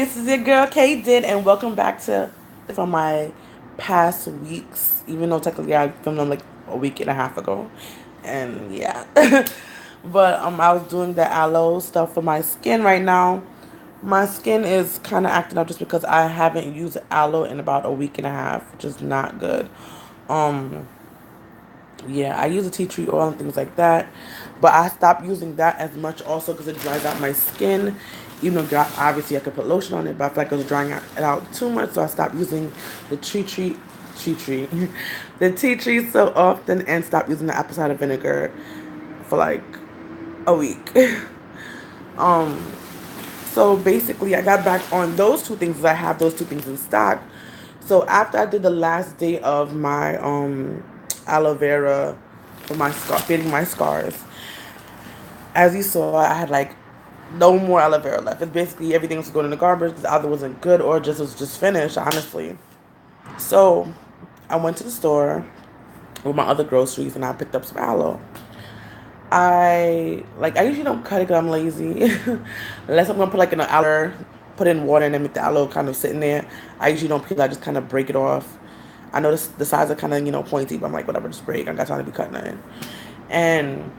this is your girl Kdid, and welcome back to from my past weeks. Even though technically I filmed them like a week and a half ago, and yeah, but I was doing the aloe stuff for my skin right now. My skin is kind of acting up just because I haven't used aloe in about a week and a half, which is not good. Um, yeah, I use a tea tree oil and things like that, but I stopped using that as much also because it dries out my skin. Even though obviously I could put lotion on it, but I feel like it was drying it out too much, so I stopped using the tea tree, the tea tree so often, and stopped using the apple cider vinegar for like a week. um, so basically, I got back on those two things. I have those two things in stock. So after I did the last day of my aloe vera for my scar, fading my scars, as you saw, I had like no more aloe vera left. It's basically everything was going in the garbage. The other wasn't good or just was just finished, honestly. So I went to the store with my other groceries and I picked up some aloe. I usually don't cut it because I'm lazy. Unless I'm gonna put like in an aloe, put in water and then make the aloe kind of sitting there. I usually don't peel. I just kind of break it off. I know the sides are kind of pointy, but I'm like whatever, just break. I got time to be cutting it. And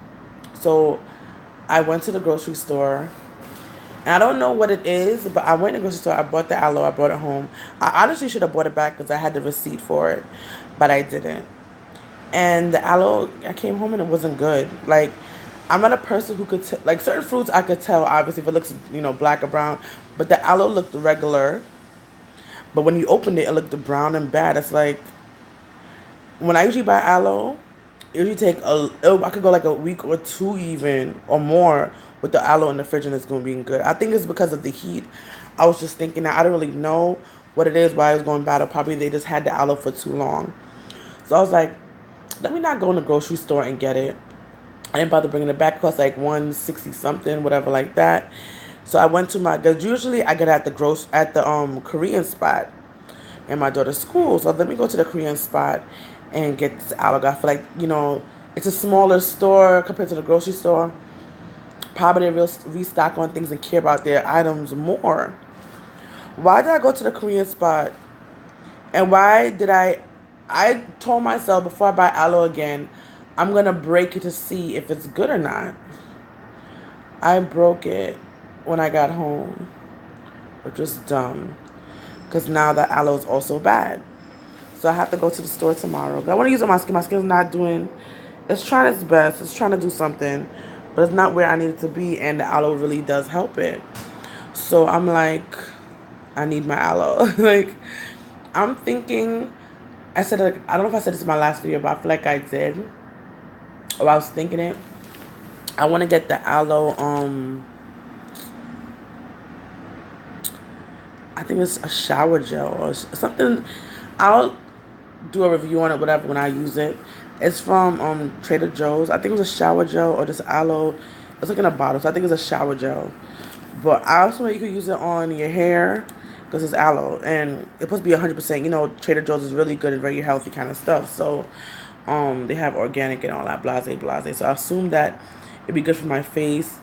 so I went to the grocery store. And I don't know what it is, but I went to the grocery store. I bought the aloe. I brought it home. I honestly should have bought it back because I had the receipt for it, but I didn't. And the aloe, I came home and it wasn't good. Like, I'm not a person who could like certain fruits. I could tell obviously if it looks black or brown, but the aloe looked regular. But when you opened it, it looked brown and bad. It's like when I usually buy aloe, it usually take I could go like a week or two even or more with the aloe in the fridge and it's gonna be good. I think it's because of the heat. I was just thinking that I don't really know what it is, why it's going bad, or probably they just had the aloe for too long. So I was like, let me not go in the grocery store and get it. I didn't bother bringing it back. It cost like 160 something, whatever like that. So I went to cause usually I get at the Korean spot in my daughter's school. So let me go to the Korean spot and get this aloe. I feel like it's a smaller store compared to the grocery store. Probably they restock on things and care about their items more. Why did I go to the Korean spot? And why did I told myself before I buy aloe again, I'm gonna break it to see if it's good or not. I broke it when I got home, which was dumb, because now the aloe is also bad. So I have to go to the store tomorrow. But I want to use it on my skin. My skin's not doing. It's trying its best. It's trying to do something, but it's not where I need it to be. And the aloe really does help it. So I'm like, I need my aloe. Like, I'm thinking. I said like, I don't know if I said this in my last video, but I feel like I did. Or I was thinking it. I want to get the aloe. I think it's a shower gel or something. I'll do a review on it, whatever, when I use it. It's from Trader Joe's. I think it was a shower gel or just aloe. It's like in a bottle, so I think it's a shower gel. But I also know you could use it on your hair because it's aloe and it's supposed to be 100%. Trader Joe's is really good and very healthy kind of stuff. So they have organic and all that, blase blase. So I assume that it'd be good for my face.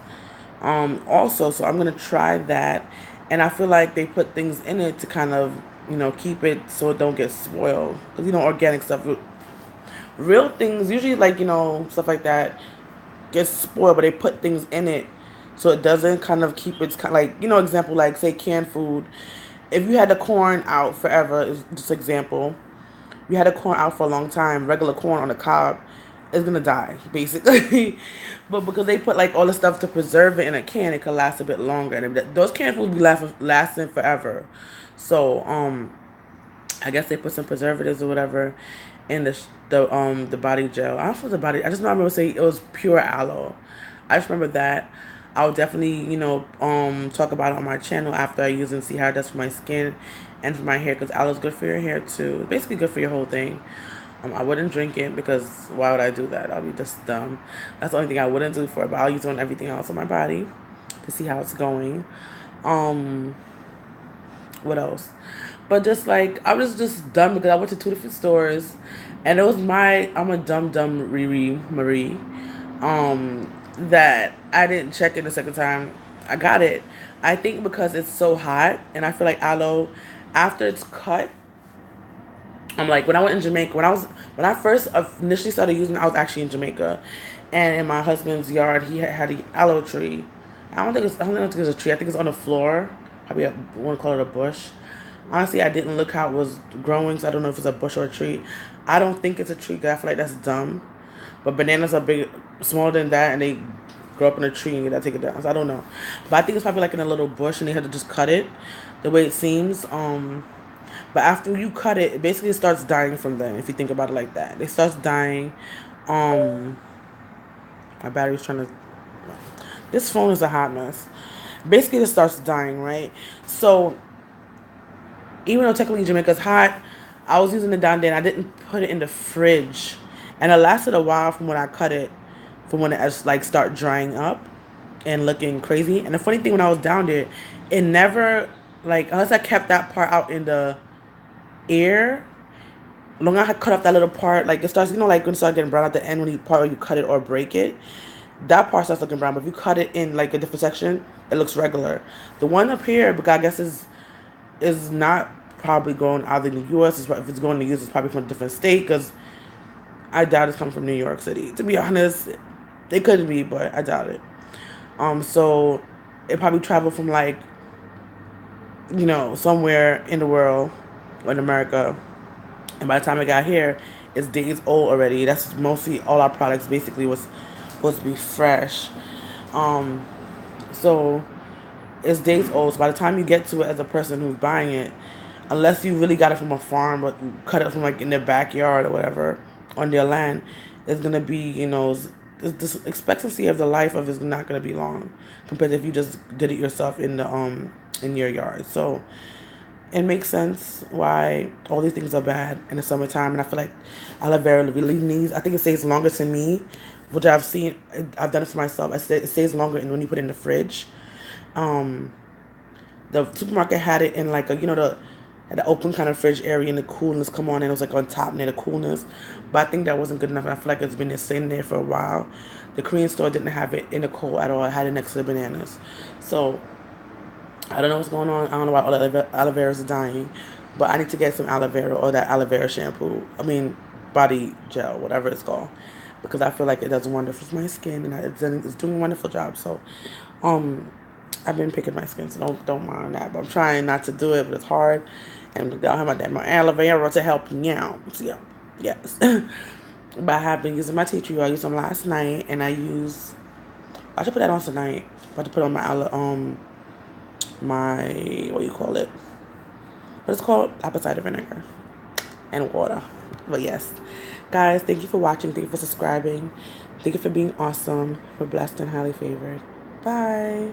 Also, so I'm gonna try that, and I feel like they put things in it to kind of keep it so it don't get spoiled. Because organic stuff, real things usually like stuff like that gets spoiled, but they put things in it so it doesn't kind of keep its kind like example like say canned food. If you had the corn out forever, is just example. You had a corn out for a long time, regular corn on the cob, it's gonna die basically. But because they put like all the stuff to preserve it in a can, it could last a bit longer. And those canned foods be lasting forever. So I guess they put some preservatives or whatever in the body gel. I don't know if it was the body. I just remember saying it was pure aloe. I just remember that. I'll definitely talk about it on my channel after I use it and see how it does for my skin and for my hair, because aloe is good for your hair too. It's basically good for your whole thing. I wouldn't drink it because why would I do that? I'll be just dumb. That's the only thing I wouldn't do for it. But I'll use it on everything else on my body to see how it's going. What else? But just like I was just dumb because I went to two different stores, and it was I'm a dumb Riri Marie, that I didn't check it the second time I got it, I think because it's so hot, and I feel like aloe, after it's cut, I'm like when I went in Jamaica, when I first initially started using it, I was actually in Jamaica, and in my husband's yard, he had an aloe tree. I don't think it's a tree. I think it's on the floor. Probably want to call it a bush. Honestly, I didn't look how it was growing, so I don't know if it's a bush or a tree. I don't think it's a tree because I feel like that's dumb. But bananas are big, smaller than that, and they grow up in a tree and you gotta take it down. So I don't know. But I think it's probably like in a little bush, and they had to just cut it, the way it seems. But after you cut it, basically it starts dying from then. If you think about it like that, it starts dying. Um, my battery's trying to. This phone is a hot mess. Basically, it starts dying, right? So even though technically Jamaica's hot, I was using it down there and I didn't put it in the fridge. And it lasted a while from when I cut it, from when it just like start drying up and looking crazy. And the funny thing when I was down there, it never like unless I kept that part out in the air, long as I cut off that little part, like it starts, like when it starts getting brown at the end when you part where you cut it or break it, that part starts looking brown. But if you cut it in like a different section, it looks regular. The one up here, because I guess is not probably going out in the U.S. If it's going to the U.S., it's probably from a different state because I doubt it's coming from New York City. To be honest, it could be, but I doubt it. So it probably traveled from like, somewhere in the world, or in America, and by the time it got here, it's days old already. That's mostly all our products basically was supposed to be fresh. Um, so it's days old. So by the time you get to it as a person who's buying it, unless you really got it from a farm or cut it from like in their backyard or whatever on their land, it's gonna be the expectancy of the life of it is not gonna be long compared to if you just did it yourself in your yard. So it makes sense why all these things are bad in the summertime, and I feel like aloe vera really needs. I think it stays longer to me, which I've seen. I've done it for myself. It stays longer, and when you put it in the fridge, um, the supermarket had it in like a the open kind of fridge area, and the coolness come on, and it was like on top near the coolness. But I think that wasn't good enough. I feel like it's been sitting there for a while. The Korean store didn't have it in the cold at all. It had it next to the bananas. So I don't know what's going on. I don't know why all the aloe veras are dying, but I need to get some aloe vera or that aloe vera shampoo. I mean, body gel, whatever it's called, because I feel like it does wonderful for my skin, and it's doing a wonderful job. So, um, I've been picking my skin, so don't mind that. But I'm trying not to do it, but it's hard. And I have my aloe vera to help me out. So, yeah, yes. But I have been using my tea tree. I used them last night, and I should put that on tonight. I'm about to put on my my what do you call it? What is it called? Apple cider vinegar and water. But yes, guys, thank you for watching. Thank you for subscribing. Thank you for being awesome. We're blessed and highly favored. Bye.